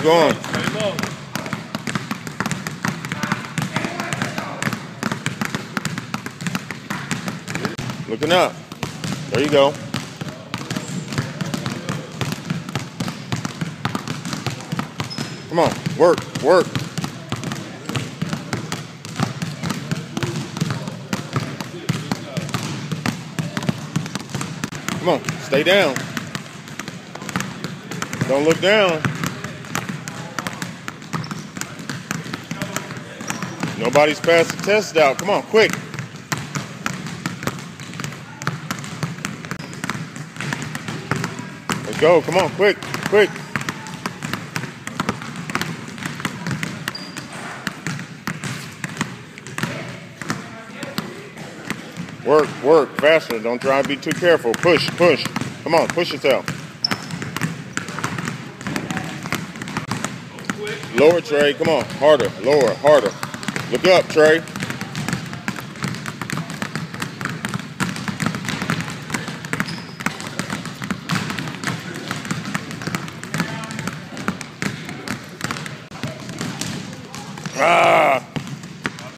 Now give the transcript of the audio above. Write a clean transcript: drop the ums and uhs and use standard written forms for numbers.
going. Looking up. There you go. Come on, work, work. Come on, stay down. Don't look down. Nobody's passed the test out. Come on, quick. Let's go. Come on, quick, quick. Work, work, faster. Don't try to be too careful. Push, push. Come on, push yourself. Lower, Trey. Come on, harder, lower, harder. Look up, Trey. Ah.